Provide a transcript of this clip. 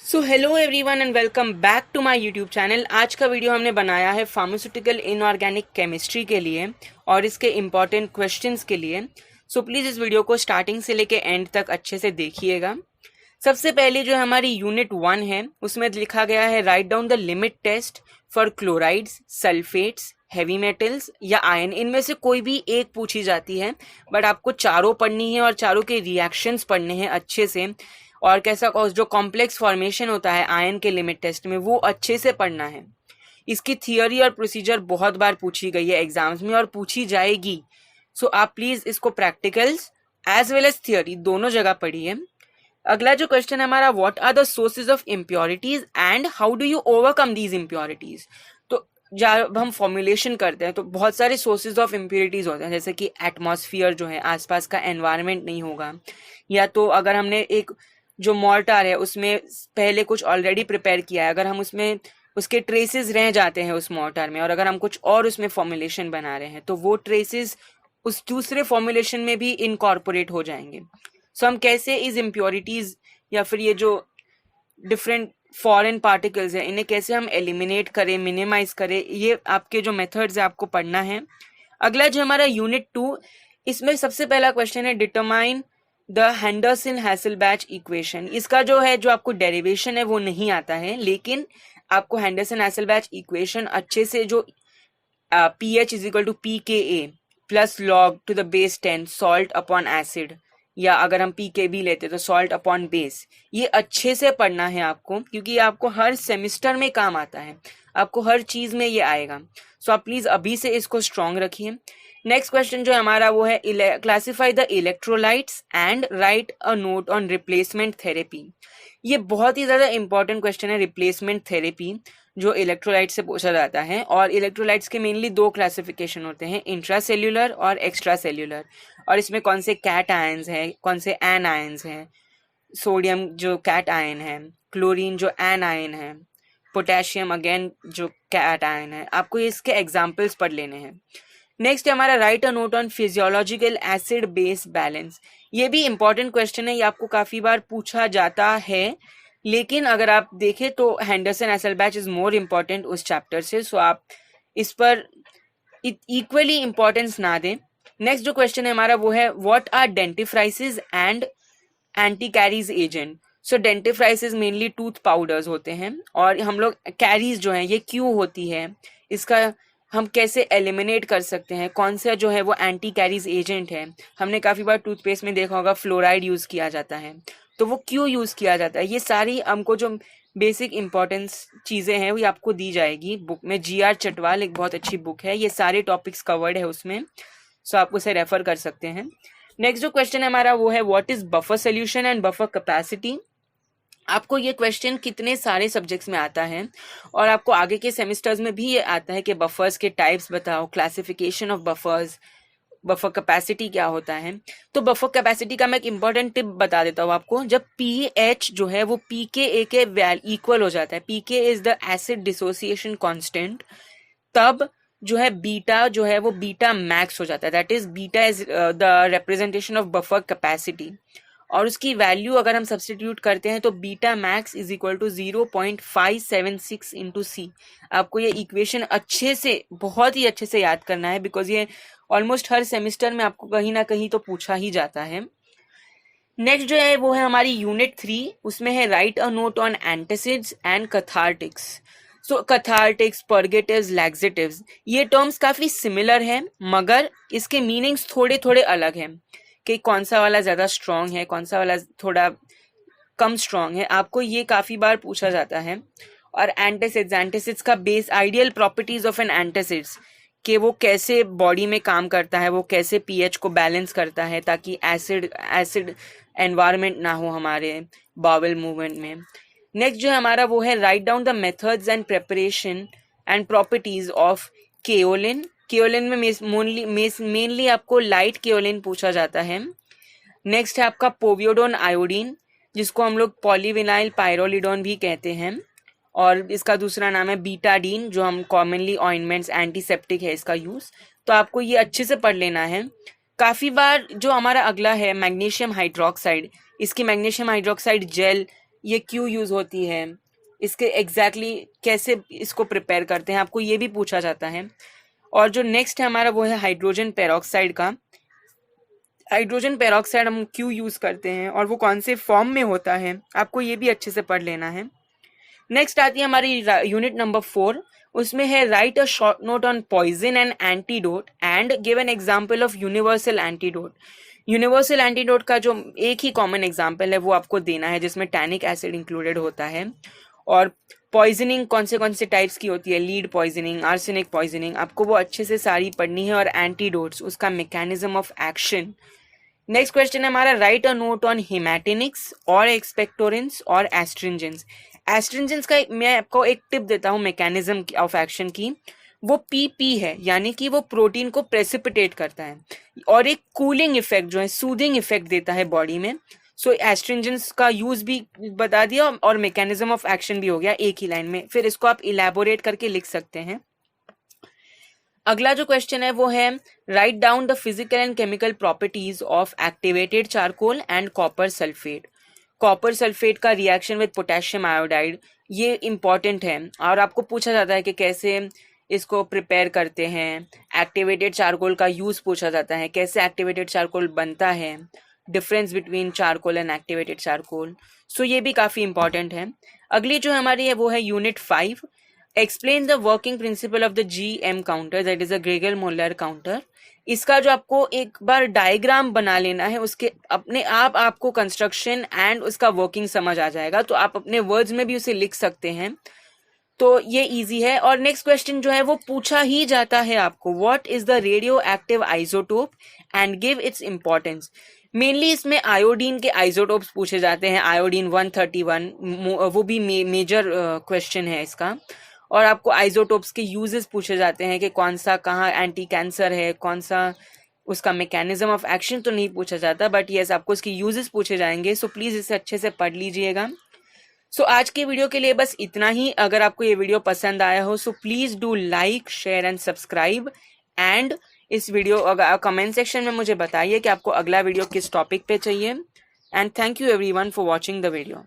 So hello everyone and welcome back to my YouTube channel. आज का video हमने बनाया है फार्मास्यूटिकल इनऑर्गेनिक केमिस्ट्री के लिए और इसके इम्पॉर्टेंट क्वेश्चंस के लिए। सो प्लीज़ इस वीडियो को स्टार्टिंग से लेके एंड तक अच्छे से देखिएगा। सबसे पहले जो हमारी यूनिट 1 है उसमें लिखा गया है write down the limit test for chlorides, sulphates, heavy metals या आयन। इनमें से कोई भी एक पूछी जाती है, बट आपको चारों पढ़नी है और चारों के रिएक्शंस पढ़ने हैं अच्छे से। और कैसा जो कॉम्प्लेक्स फॉर्मेशन होता है आयन के लिमिट टेस्ट में, वो अच्छे से पढ़ना है। इसकी थियोरी और प्रोसीजर बहुत बार पूछी गई है एग्जाम्स में और पूछी जाएगी। सो आप प्लीज इसको practicals as well as theory दोनों जगह पढ़िए। अगला जो क्वेश्चन है हमारा, what are the sources of impurities and how do you overcome these impurities. तो जब हम फॉर्मुलेशन करते हैं तो बहुत सारे सोर्सेज ऑफ इम्प्योरिटीज होते हैं, जैसे कि एटमॉस्फेयर जो है, आसपास का एनवायरनमेंट नहीं होगा, या तो अगर हमने एक जो मॉर्टार है उसमें पहले कुछ ऑलरेडी प्रिपेयर किया है, अगर हम उसमें उसके ट्रेसेस रह जाते हैं उस मॉर्टार में और अगर हम कुछ और उसमें फॉर्मुलेशन बना रहे हैं तो वो ट्रेसेस उस दूसरे फॉर्मुलेशन में भी इनकॉर्पोरेट हो जाएंगे। सो हम कैसे इस इम्प्योरिटीज या फिर ये जो डिफरेंट फॉरेन पार्टिकल्स हैं इन्हें कैसे हम एलिमिनेट करें, मिनिमाइज करें, ये आपके जो मेथड्स है आपको पढ़ना है। अगला जो हमारा यूनिट 2, इसमें सबसे पहला क्वेश्चन है डिटरमाइन द हेंडरसन-हैसेलबैच इक्वेशन। इसका जो है जो आपको डेरिवेशन है वो नहीं आता है, लेकिन आपको हेंडरसन-हैसेलबैच इक्वेशन अच्छे से जो pH is equal to pKa plus log to the base 10 salt upon acid, या अगर हम pKb लेते तो सॉल्ट अपॉन बेस, ये अच्छे से पढ़ना है आपको, क्योंकि ये आपको हर सेमिस्टर में काम आता है, आपको हर चीज में ये आएगा। सो आप प्लीज अभी से इसको स्ट्रॉन्ग रखिए। नेक्स्ट क्वेश्चन जो हमारा वो है classify the electrolytes and right a note on replacement therapy. ये बहुत ही ज्यादा इंपॉर्टेंट क्वेश्चन है, रिप्लेसमेंट थेरेपी जो इलेक्ट्रोलाइट से पूछा जाता है। और इलेक्ट्रोलाइट्स के मेनली दो क्लासिफिकेशन होते हैं, इंट्रासेल्यूलर और एक्स्ट्रा सेल्यूलर। और इसमें कौन से कैट आयंस हैं, कौन से एन आयंस हैं, सोडियम जो कैट आयन है, क्लोरीन जो एन आयन है, पोटेशियम अगेन जो कैट आयन है, आपको इसके एग्जाम्पल्स पढ़ लेने हैं। नेक्स्ट है हमारा right a note on physiological acid base balance. ये भी इंपॉर्टेंट क्वेश्चन है, ये आपको काफी बार पूछा जाता है, लेकिन अगर आप देखें तो हेंडरसन-हैसेलबैच इज मोर इम्पॉर्टेंट उस चैप्टर से। सो आप इस पर इक्वली इंपॉर्टेंस ना दें। नेक्स्ट जो क्वेश्चन है हमारा वो है what are dentifrices and anti caries agent. So dentifrices mainly tooth powders होते हैं, और हम लोग कैरीज जो है ये क्यों होती है, इसका हम कैसे एलिमिनेट कर सकते हैं, कौन सा जो है वो एंटी कैरीज एजेंट है। हमने काफ़ी बार टूथपेस्ट में देखा होगा फ्लोराइड यूज़ किया जाता है, तो वो क्यों यूज़ किया जाता है, ये सारी हमको जो बेसिक इंपॉर्टेंस चीज़ें हैं वो आपको दी जाएगी बुक में। GR चटवाल एक बहुत अच्छी बुक है, ये सारे टॉपिक्स कवर्ड है उसमें, सो आप उसे रेफर कर सकते हैं। नेक्स्ट जो क्वेश्चन है हमारा वो है what is buffer solution and buffer capacity. आपको ये क्वेश्चन कितने सारे सब्जेक्ट्स में आता है और आपको आगे के सेमेस्टर्स में भी ये आता है कि बफर्स के टाइप्स बताओ, classification of buffers, buffer capacity क्या होता है। तो बफर कैपेसिटी का मैं एक इंपॉर्टेंट टिप बता देता हूँ आपको। जब pH जो है वो pKa के इक्वल हो जाता है, pK is the acid dissociation constant, तब जो है बीटा जो है वो बीटा मैक्स हो जाता है। That is beta is the representation of buffer capacity, और उसकी वैल्यू अगर हम सब्सटीट्यूट करते हैं तो beta max is equal to 0.576 into C. आपको ये इक्वेशन अच्छे से, बहुत ही अच्छे से याद करना है, बिकॉज ये ऑलमोस्ट हर सेमिस्टर में आपको कहीं ना कहीं तो पूछा ही जाता है। नेक्स्ट जो है वो है हमारी यूनिट 3, उसमें है write a note on antacids and cathartics. So cathartics, purgatives, laxatives, ये टर्म्स काफी सिमिलर हैं, मगर इसके मीनिंग्स थोड़े थोड़े अलग हैं कि कौन सा वाला ज्यादा स्ट्रांग है, कौन सा वाला थोड़ा कम स्ट्रांग है। आपको ये काफी बार पूछा जाता है। और एंटासिड्स का base, ideal properties of an antacids, कि वो कैसे बॉडी में काम करता है, वो कैसे pH को बैलेंस करता है ताकि एसिड एनवायरनमेंट ना हो हमारे बाउल मूवमेंट में। नेक्स्ट जो है हमारा वो है write down the methods and preparation and properties of kaolin. Kaolin में मेनली आपको लाइट केओलिन पूछा जाता है। नेक्स्ट है आपका पोवियोडोन आयोडीन, जिसको हम लोग पॉलीविनाइल पायरोलिडोन भी कहते हैं, और इसका दूसरा नाम है बीटाडीन, जो हम कॉमनली ऑइंटमेंट्स, एंटीसेप्टिक है इसका यूज। तो आपको ये अच्छे से पढ़ लेना है। काफी बार जो हमारा अगला है मैग्नीशियम हाइड्रोक्साइड, इसकी मैग्नीशियम हाइड्रोक्साइड जेल ये क्यों यूज होती है, इसके एग्जैक्टली कैसे इसको प्रिपेयर करते हैं, आपको ये भी पूछा जाता है। और जो नेक्स्ट है हमारा वो है हाइड्रोजन पेरोक्साइड का। हाइड्रोजन पेरोक्साइड हम क्यों यूज करते हैं और वो कौन से फॉर्म में होता है, आपको ये भी अच्छे से पढ़ लेना है। नेक्स्ट आती है हमारी यूनिट नंबर 4, उसमें है write a short note on poison and antidote and give an example of universal antidote. Universal antidote का जो एक ही कॉमन एग्जांपल है वो आपको देना है जिसमें टैनिक एसिड इंक्लूडेड होता है। और पॉइजनिंग कौन से टाइप्स की होती है, लीड पॉइजनिंग, आर्सेनिक पॉइजनिंग, आपको वो अच्छे से सारी पढ़नी है। और एंटीडोट्स, उसका mechanism of action. Next question है हमारा राइट अ नोट ऑन हिमैटिनिक्स और एक्सपेक्टोरेंस और एस्ट्रिंजेंस। एस्ट्रिंजेंस का मैं आपको एक टिप देता हूँ मैकेनिज्म ऑफ एक्शन की, वो पीपी है, यानी कि वो प्रोटीन को प्रेसिपिटेट करता है और एक कूलिंग इफेक्ट जो है, सूदिंग इफेक्ट देता है बॉडी में। सो एस्ट्रिंजेंस का यूज भी बता दिया और मैकेनिज्म ऑफ एक्शन भी हो गया एक ही लाइन में, फिर इसको आप इलेबोरेट करके लिख सकते हैं। अगला जो क्वेश्चन है वो है write down the physical and chemical properties of activated charcoal and copper sulphate. Copper sulphate का रिएक्शन विद पोटेशियम आयोडाइड, ये इंपॉर्टेंट है और आपको पूछा जाता है कि कैसे इसको प्रिपेयर करते हैं। एक्टिवेटेड चारकोल का यूज पूछा जाता है, कैसे एक्टिवेटेड चारकोल बनता है, difference between charcoal and activated charcoal. So ये भी काफी इंपॉर्टेंट है। अगली जो हमारी है वो है unit 5, explain the working principle of the GM counter, that is a Gregor molar counter. इसका जो आपको एक बार डायग्राम बना लेना है, उसके अपने आप आपको कंस्ट्रक्शन एंड उसका वर्किंग समझ आ जाएगा, तो आप अपने वर्ड्स में भी उसे लिख सकते हैं, तो ये इजी है। और नेक्स्ट क्वेश्चन जो है वो पूछा ही जाता है आपको, what is the radio active isotope and give its importance. Mainly इसमें आयोडीन के आइसोटोप्स पूछे जाते हैं, आयोडीन 131, वो भी मेजर क्वेश्चन है इसका। और आपको आइसोटोप्स के यूजेस पूछे जाते हैं कि कौन सा कहाँ एंटी कैंसर है, कौन सा उसका मैकेनिज्म ऑफ एक्शन तो नहीं पूछा जाता, बट यस आपको उसकी यूजेस पूछे जाएंगे। सो प्लीज इसे अच्छे से पढ़ लीजिएगा। सो आज के वीडियो के लिए बस इतना ही। अगर आपको ये वीडियो पसंद आया हो so please do like, share and subscribe. And इस वीडियो अगर कमेंट सेक्शन में मुझे बताइए कि आपको अगला वीडियो किस टॉपिक पे चाहिए। And thank you everyone for watching the video.